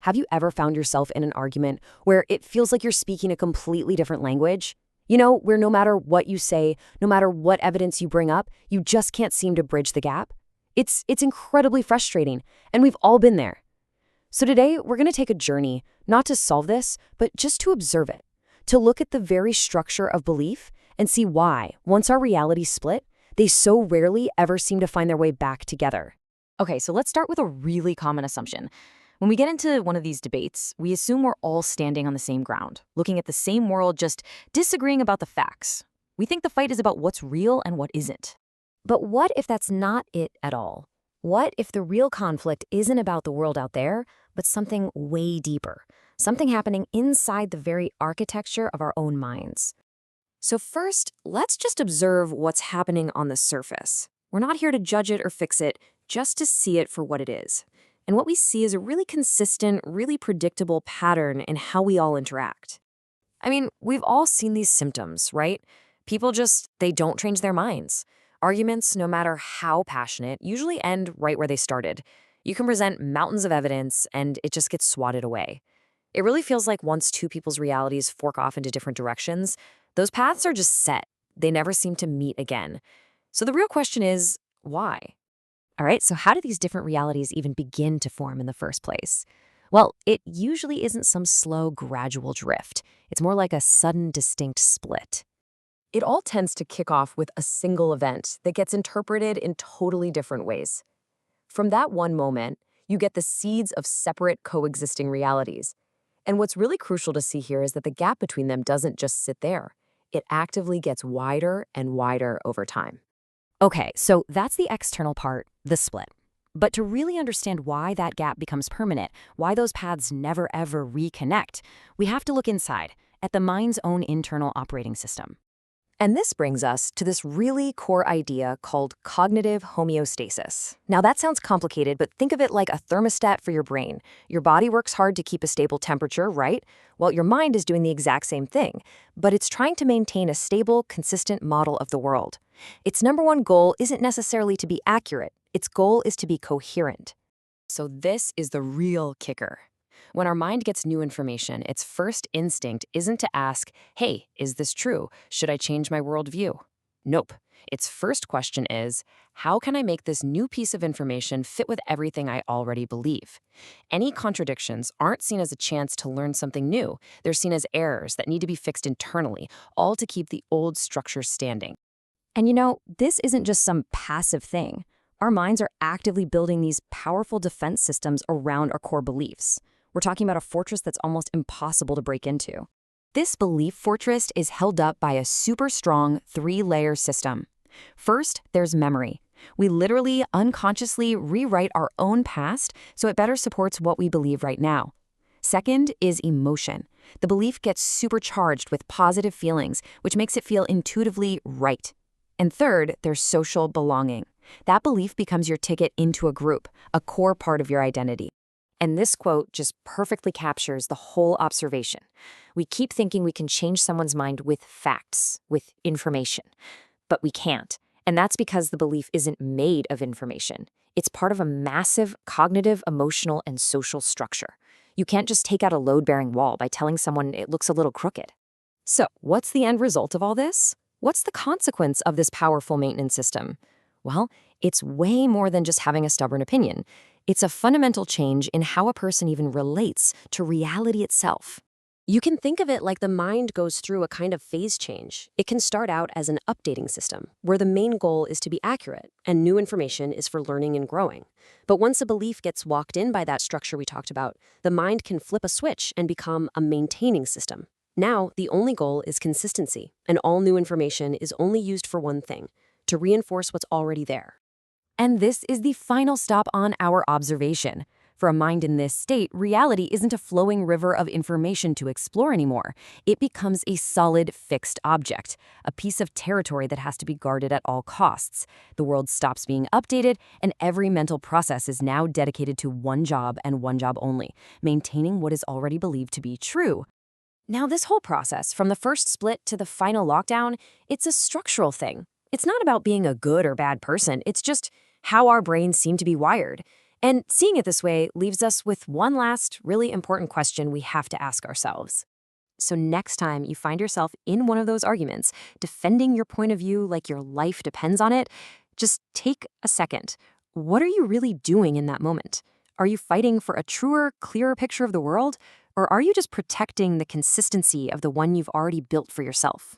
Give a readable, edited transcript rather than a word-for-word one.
Have you ever found yourself in an argument where it feels like you're speaking a completely different language? Where no matter what you say, no matter what evidence you bring up, you just can't seem to bridge the gap? It's incredibly frustrating, and we've all been there. So today, we're going to take a journey, not to solve this, but just to observe it, to look at the very structure of belief and see why, once our realities split, they so rarely ever seem to find their way back together. Okay, so let's start with a really common assumption. When we get into one of these debates, we assume we're all standing on the same ground, looking at the same world, just disagreeing about the facts. We think the fight is about what's real and what isn't. But what if that's not it at all? What if the real conflict isn't about the world out there, but something way deeper, something happening inside the very architecture of our own minds? So first, let's just observe what's happening on the surface. We're not here to judge it or fix it, just to see it for what it is. And what we see is a really consistent, really predictable pattern in how we all interact. I mean, we've all seen these symptoms, right? People they don't change their minds. Arguments, no matter how passionate, usually end right where they started. You can present mountains of evidence, and it just gets swatted away. It really feels like once two people's realities fork off into different directions, those paths are just set. They never seem to meet again. So the real question is, why? All right, so how do these different realities even begin to form in the first place? Well, it usually isn't some slow, gradual drift. It's more like a sudden, distinct split. It all tends to kick off with a single event that gets interpreted in totally different ways. From that one moment, you get the seeds of separate, coexisting realities. And what's really crucial to see here is that the gap between them doesn't just sit there. It actively gets wider and wider over time. Okay, so that's the external part, the split. But to really understand why that gap becomes permanent, why those paths never ever reconnect, we have to look inside, at the mind's own internal operating system. And this brings us to this really core idea called cognitive homeostasis. Now that sounds complicated, but think of it like a thermostat for your brain. Your body works hard to keep a stable temperature, right? Well, your mind is doing the exact same thing, but it's trying to maintain a stable, consistent model of the world. Its number one goal isn't necessarily to be accurate. Its goal is to be coherent. So this is the real kicker. When our mind gets new information, its first instinct isn't to ask, hey, is this true? Should I change my worldview? Nope. Its first question is, how can I make this new piece of information fit with everything I already believe? Any contradictions aren't seen as a chance to learn something new. They're seen as errors that need to be fixed internally, all to keep the old structure standing. And this isn't just some passive thing. Our minds are actively building these powerful defense systems around our core beliefs. We're talking about a fortress that's almost impossible to break into. This belief fortress is held up by a super strong 3-layer system. First, there's memory. We literally unconsciously rewrite our own past so it better supports what we believe right now. Second is emotion. The belief gets supercharged with positive feelings, which makes it feel intuitively right. And third, there's social belonging. That belief becomes your ticket into a group, a core part of your identity. And this quote just perfectly captures the whole observation. We keep thinking we can change someone's mind with facts, with information. But we can't. And that's because the belief isn't made of information. It's part of a massive cognitive, emotional, and social structure. You can't just take out a load-bearing wall by telling someone it looks a little crooked. So, what's the end result of all this? What's the consequence of this powerful maintenance system? Well, it's way more than just having a stubborn opinion. It's a fundamental change in how a person even relates to reality itself. You can think of it like the mind goes through a kind of phase change. It can start out as an updating system, where the main goal is to be accurate, and new information is for learning and growing. But once a belief gets walked in by that structure we talked about, the mind can flip a switch and become a maintaining system. Now, the only goal is consistency, and all new information is only used for one thing, to reinforce what's already there. And this is the final stop on our observation. For a mind in this state, reality isn't a flowing river of information to explore anymore. It becomes a solid, fixed object, a piece of territory that has to be guarded at all costs. The world stops being updated, and every mental process is now dedicated to one job and one job only, maintaining what is already believed to be true. Now, this whole process, from the first split to the final lockdown, it's a structural thing. It's not about being a good or bad person. It's just how our brains seem to be wired. And seeing it this way leaves us with one last really important question we have to ask ourselves. So next time you find yourself in one of those arguments, defending your point of view like your life depends on it, just take a second. What are you really doing in that moment? Are you fighting for a truer, clearer picture of the world? Or are you just protecting the consistency of the one you've already built for yourself?